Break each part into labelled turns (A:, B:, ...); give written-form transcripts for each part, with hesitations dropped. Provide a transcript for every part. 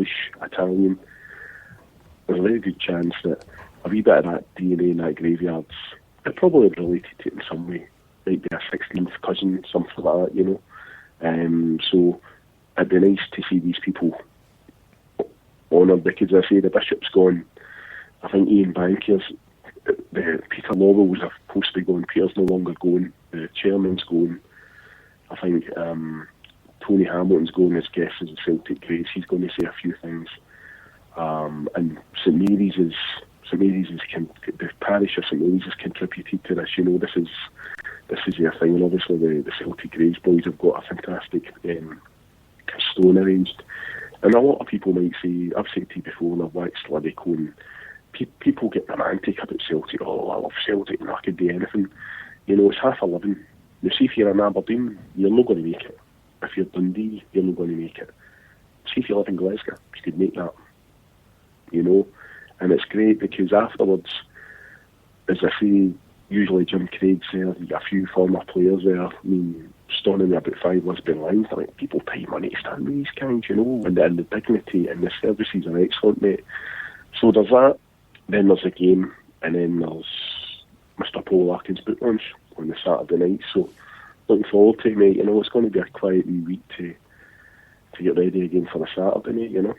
A: English, Italian, there's a very good chance that a wee bit of that DNA in that graveyard's it probably related to it in some way. Might be a 16th cousin, something like that, you know. So it'd be nice to see these people honoured, because I say the Bishop's gone. I think Ian Bankers, Peter Lawwell was supposed to be going. Peter's no longer going. The chairman's going. I think Tony Hamilton's going as guest as the Celtic Grace. He's going to say a few things. And St Mary's is the parish of St Mary's has contributed to this. You know, this is their thing. And obviously the Celtic Grace boys have got a fantastic stone arranged. And a lot of people might say, I've said to you before, and I've waxed lyrical, and people get romantic about Celtic. Oh, I love Celtic and I could do anything. You know, it's half a living. You see, if you're in Aberdeen, you're not going to make it. If you're Dundee, you're not going to make it. See, if you live in Glasgow, you could make that. You know, and it's great because afterwards, as I say, usually Jim Craig's there, you got a few former players there. I mean, stunning about 5 Lisbon lines. I think people pay money to stand with these guys, you know, and the dignity and the services are excellent, mate. So there's that. Then there's the game, and then there's Mr. Paul Larkin's boot launch on the Saturday night. So looking forward to it, mate. You know, it's going to be a quiet wee week to get ready again for the Saturday, mate. You know.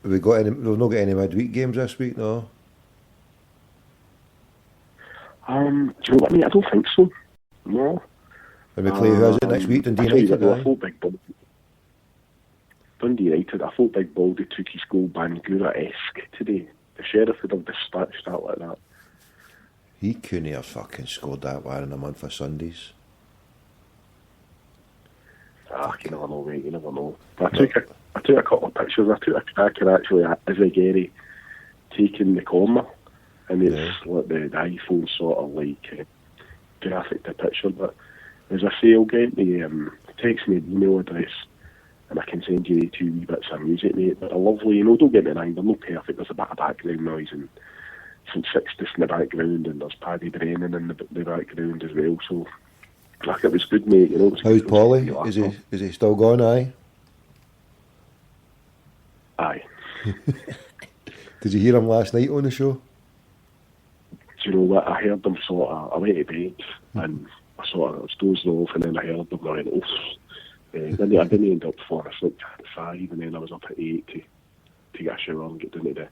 B: We've not got any midweek games this week, no?
A: Do you know what I mean? I don't think so. No.
B: And we play who is it next week? Dundee United,
A: I thought Dundee United. I thought Big Baldy took his goal Bangura-esque today. The Sheriff would have dispatched that like that.
B: He couldn't have fucking scored that one in a month of Sundays.
A: You never know, mate. You never know. I took a couple of pictures. I took a cracker actually at Izagiri taking the corner, and it's like the iPhone sort of like graphic the picture. But as I say, I'll get the text me an email address, and I can send you 2 wee bits of music, mate. But they're lovely, you know. Don't get me wrong, they're not perfect. There's a bit of background noise and some Sixtus in the background, and there's Paddy Brennan in the background as well. So, like, it was good, mate. You know.
B: How's Polly? Is he still gone? Aye.
A: Aye.
B: Did you hear him last night on the show?
A: Do you know what? I heard them I went to bed and I was dozing off, and then I heard them going, oof. Then I didn't end up falling asleep at 5, and then I was up at 8 to get a shower and get down to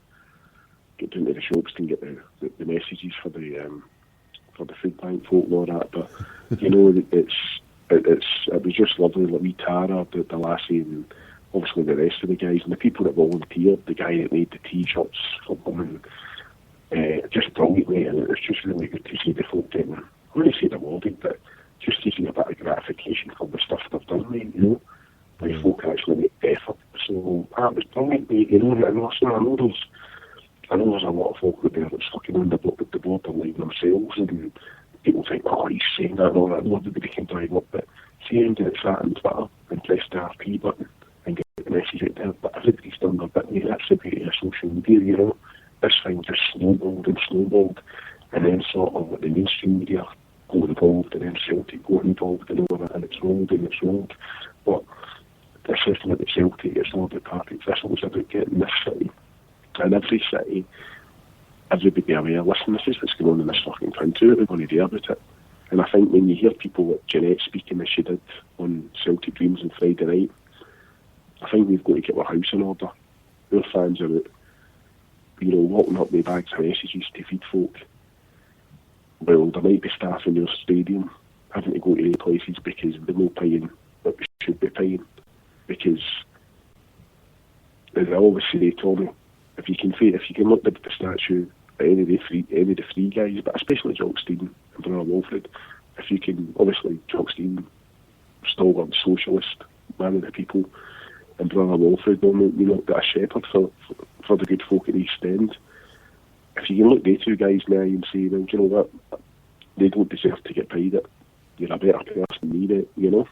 A: the shops and get the messages for the food bank folk and all that. But you know, it was just lovely. Like we Tara, the lassie, and obviously the rest of the guys and the people that volunteered. The guy that made the T-shirts for them, and just brilliantly, and it was just really good to see the folk getting. I wouldn't say rewarded, but just to see a bit of gratification for the stuff they've done, mate, you know. Like folk actually make effort. So that was brilliant, mate, you know. And listen, I know there's a lot of folk out there that's fucking on the borderline themselves, and people think, oh, he's saying that and all that. Nobody can drive up, but seeing that it's that on Twitter and press the RP button and get the message out there, but everybody's done their bit, mate. That's the beauty of social media, you know. This thing just snowballed, and then sort of like the mainstream media got involved, and then Celtic got involved, and all that, and it's rolled. But this isn't about Celtic, it's not about parties. This was about getting this city, and every city, everybody aware, listen, this is what's going on in this fucking country, everybody there about it. And I think when you hear people like Jeanette speaking as she did on Celtic Dreams on Friday night, I think we've got to get our house in order. Our fans are out, you know, walking up with bags of messages to feed folk. Well, there might be staff in your stadium having to go to places because they're not paying what we should be paying. Because, as I always say, Tommy, if you can look at the statue of any of the three guys, but especially Jock Stein and Brother Wilfred, if you can, obviously, Jock Stein, stalwart socialist, man of the people, and Brother Wilfred, you know, got a shepherd for the good folk at East End. If you can look at the two guys now and say, well, do you know what, they don't deserve to get paid it. You're a better person than me, mate, you know.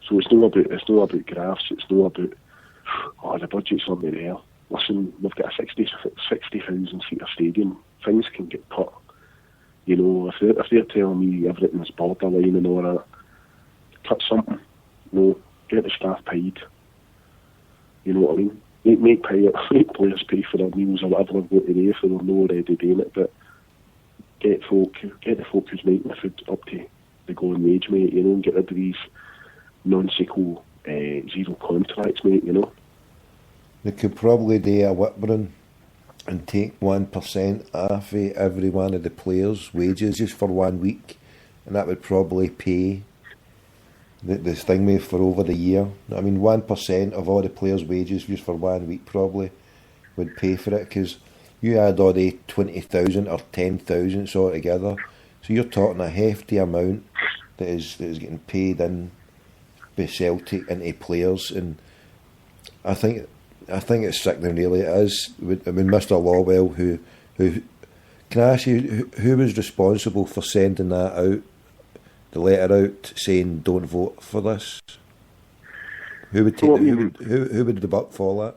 A: So it's not about graphs. It's not about the budget's not there. Listen, we've got a 60,000 seater stadium. Things can get put. You know, if they're telling me everything's borderline and all that, cut something. You know, get the staff paid. You know what I mean? Make players pay for their meals or whatever they've got to do if they're not already doing it, but get the folk who's making the food up to the going wage, mate, you know, and get rid of these non-sequel zero contracts, mate, you know.
B: They could probably do a whip-run and take 1% off every one of the players' wages just for 1 week, and that would probably pay this thing made for over the year. I mean, 1% of all the players' wages just for 1 week probably would pay for it, because you add all the 20,000 or 10,000 altogether, so you're talking a hefty amount that is getting paid in by Celtic into players, and I think it's sickening, really. It is. I mean, Mr. Lawwell, who can I ask you, who was responsible for sending that out? The letter out saying don't vote for this. Who would take? Who would the buck fall at?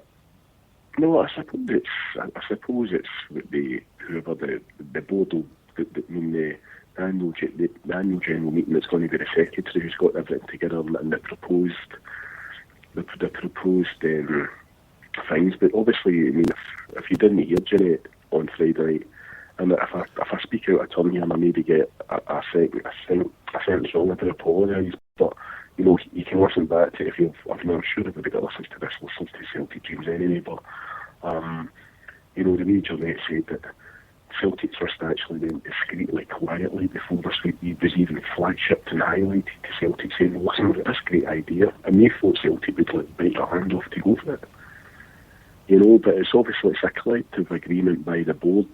A: No, I suppose it's whoever the board will. The annual general meeting that's going to be the secretary who's got everything together and the proposed things. But obviously, I mean, if you didn't hear Jenny on Friday night, and if I speak out of turn here and I maybe get a sentence wrong, I do apologise. But you know, you can listen back to it I'm sure everybody that listens to this listens to Celtic Dreams anyway. But you know, the major net said that Celtic first actually went discreetly, quietly before this week. He was even flagshipped and highlighted to Celtic, saying, "Listen, we've got this great idea," and they thought Celtic would like bite their hand off to go for it. You know, but it's a collective agreement by the board,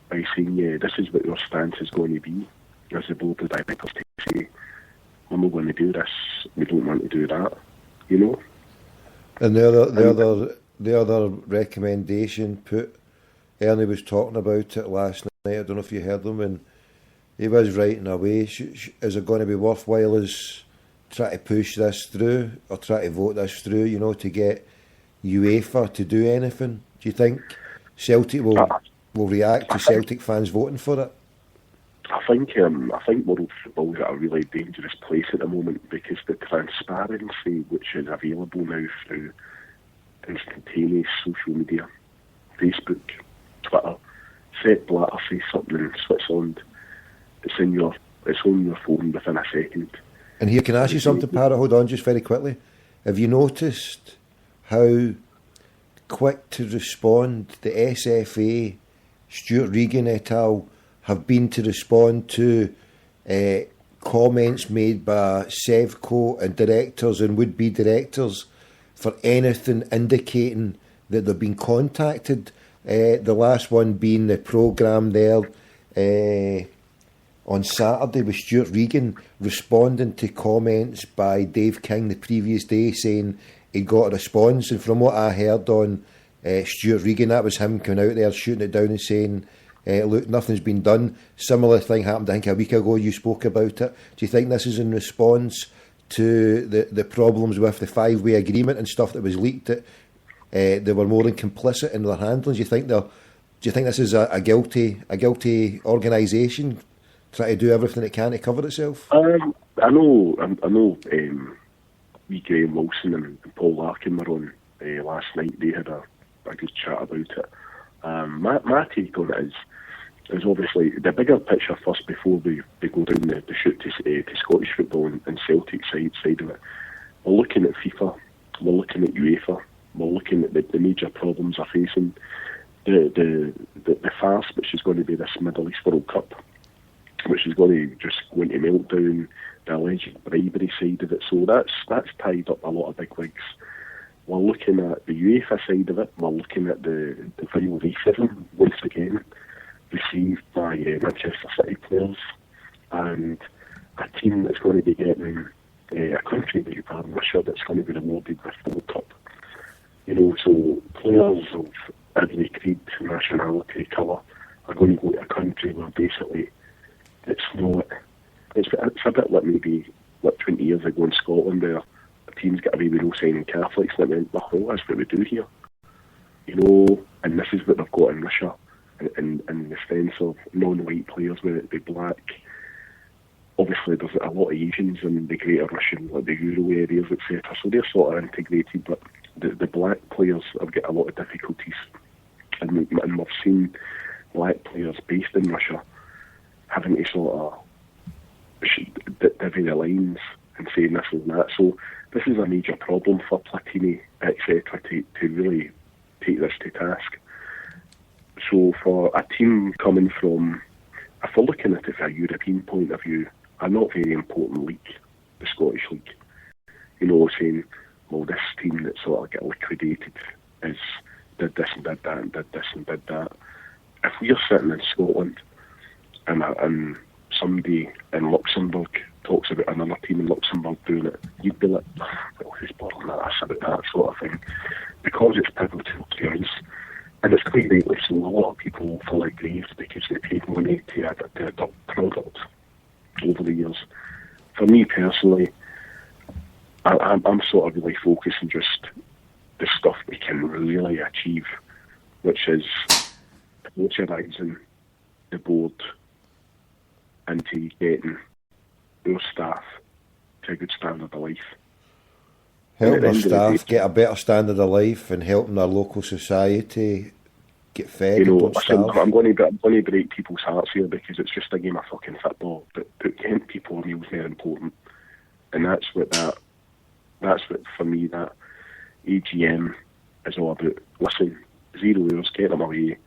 A: by saying, yeah, this is what your stance is going to be, as the board of directors to say, we're not going to do this, we don't want to do that, you know.
B: And the other recommendation put, Ernie was talking about it last night, I don't know if you heard him, and he was writing away, is it going to be worthwhile as try to push this through, or try to vote this through, you know, to get UEFA to do anything? Do you think Celtic will react to Celtic fans voting for it?
A: I think world football's at a really dangerous place at the moment, because the transparency which is available now through instantaneous social media, Facebook, Twitter, Sepp Blatter says something in Switzerland, it's on your phone within a second.
B: And here, can I ask you something, Parrot? Hold on just very quickly. Have you noticed how quick to respond the SFA, Stuart Regan et al. Have been to respond to comments made by Sevco and directors and would-be directors for anything indicating that they've been contacted? The last one being the programme there on Saturday with Stuart Regan responding to comments by Dave King the previous day saying he got a response, and from what I heard on Stuart Regan, that was him coming out there shooting it down and saying, look, nothing's been done. Similar thing happened, I think, a week ago. You spoke about it. Do you think this is in response to the problems with the five-way agreement and stuff that was leaked, that they were more than complicit in their handling? Do you think this is a guilty organisation trying to do everything it can to cover itself?
A: I know. We Graham Wilson and Paul Larkin were on last night. They had a good chat about it. My take on it is obviously the bigger picture first before we go down the chute to Scottish football and Celtic side of it. We're looking at FIFA, we're looking at UEFA, we're looking at the major problems they're facing, the farce which is going to be this Middle East World Cup, which is going to melt down the alleged bribery side of it. So that's tied up a lot of big wigs. We're looking at the UEFA side of it. We're looking at the vile racism once again received by Manchester City players, and a team that's going to be getting a country, Russia, that's going to be rewarded with the World Cup. You know, so players of every creed, nationality, colour are going to go to a country where basically it's not. It's a bit like maybe 20 years ago in Scotland, where teams get away with no signing Catholics, and it went, well, that's what we do here. You know, and this is what they've got in Russia, in the sense of non-white players, whether it be black, obviously there's a lot of Asians in the Greater Russian, like the Euro areas, etc. So they're sort of integrated, but the black players have got a lot of difficulties, and we've seen black players based in Russia having to sort of divvy the lines and saying this and that. So this is a major problem for Platini, etc., to really take this to task. So for a team coming from, if we're looking at it from a European point of view, a not very important league, the Scottish League, you know, saying, well, this team that sort of get liquidated did this and did that and did this and did that. If we're sitting in Scotland and somebody in Luxembourg talks about another team in Luxembourg doing it, you'd be like, well, who's bothering that? That's about that sort of thing. Because it's pivotal grounds, and it's quite rightly so, a lot of people feel aggrieved because they paid money to adopt product over the years. For me personally, I'm sort of really focusing just the stuff we can really achieve, which is motorising the board into getting our staff to a good standard of life.
B: Helping our staff get a better standard of life and helping our local society get fed.
A: You know, listen, I'm going to break people's hearts here because it's just a game of fucking football, but getting people a meal is very important, and that's what for me that AGM is all about. Listen, 0 hours, get them away.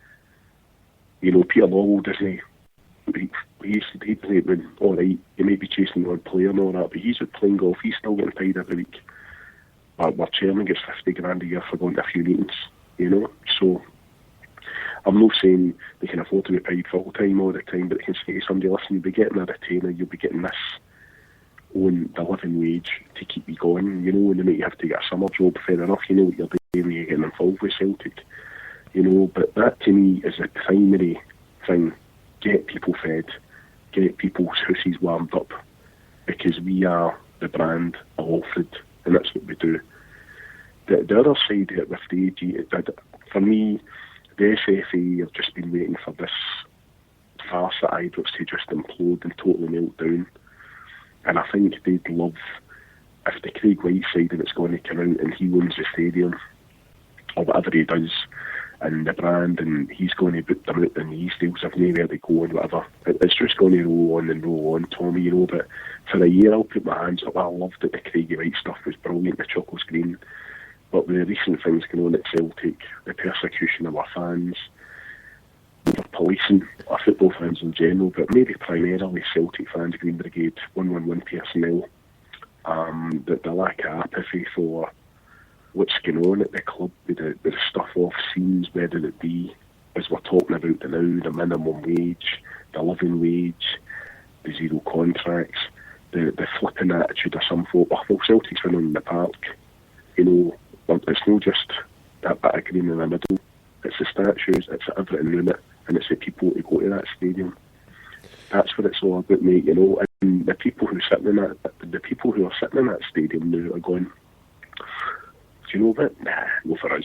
A: You know, Peter Lawwell doesn't. He's all right. He may be chasing one player and all that, but he's out playing golf. He's still getting paid every week. Our chairman gets 50 grand a year for going to a few meetings. You know, so I'm not saying they can afford to be paid full time all the time, but they can say to somebody, listen, you'll be getting a retainer, you'll be getting this on the living wage to keep you going. You know, and they make you have to get a summer job. Fair enough. You know what you're doing when you're getting involved with Celtic. You know, but that to me is the primary thing. Get people fed, get people's houses warmed up, because we are the brand of Alfred, and that's what we do. The other side of it with the AG, for me, the SFA have just been waiting for this farce at Ibrox to just implode and totally melt down. And I think they'd love if the Craig White side of it's going to come out and he owns the stadium, or whatever he does, and the brand, and he's going to boot them out in these deals of nowhere to go and whatever. It's just going to roll on and roll on, Tommy, you know. But for a year I'll put my hands up. I loved it. The Craigie White stuff was brilliant, the Chocolate Green. But with the recent things going on at Celtic, the persecution of our fans, the policing our football fans in general, but maybe primarily Celtic fans, Green Brigade, 111 personnel, the lack of apathy for what's going on at the club with the stuff off scenes, whether it be, as we're talking about now, the minimum wage, the living wage, the zero contracts, the flipping attitude of some folk. Well, Celtic's winning in the park, you know. It's not just that bit of green in the middle, it's the statues, it's everything in it, and it's the people who go to that stadium. That's what it's all about, mate, you know. And the people who are sitting in that stadium now are going, do you know what? Nah, no for us.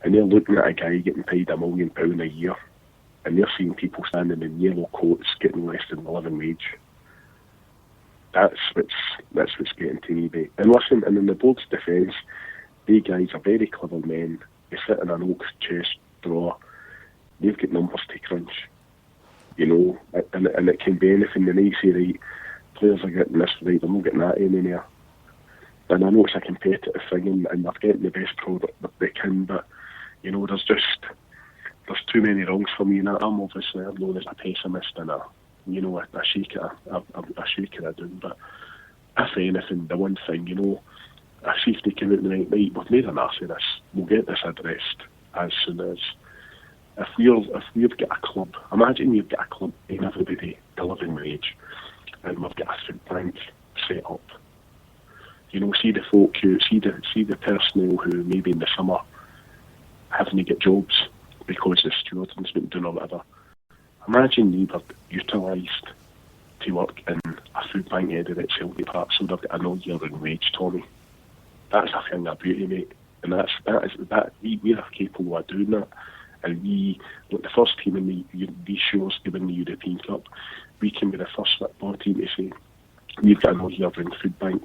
A: And they're looking at a guy getting paid £1 million a year, and they're seeing people standing in yellow coats getting less than the living wage. That's what's getting to me, mate. And listen, and in the board's defence, they guys are very clever men. They sit in an oak chest drawer. They've got numbers to crunch, you know, and it can be anything. And they say, right, players are getting this right, they're not getting that anymore. And I know it's a competitive thing, and they're getting the best product that they can, but, you know, there's too many wrongs for me, and I'm obviously, I'm known as a pessimist and a shaker of doom, but if anything, the one thing, you know, I see if they come out in the night, we've made an arse of this, we'll get this addressed as soon as. If we've got a club, imagine we've got a club paying everybody the living wage, and we've got a food bank set up. You know, see the folk who, see the personnel who maybe in the summer having to get jobs because the stewarding's been doing or whatever. Imagine they were utilised to work in a food bank headed at Celtic Park, so they've got an all-year-round wage, Tommy. That's a thing of beauty, mate. And we're capable of doing that. And we, like the first team in these shows to win the European Cup, we can be the first football team to say, we've got an All Year Round food bank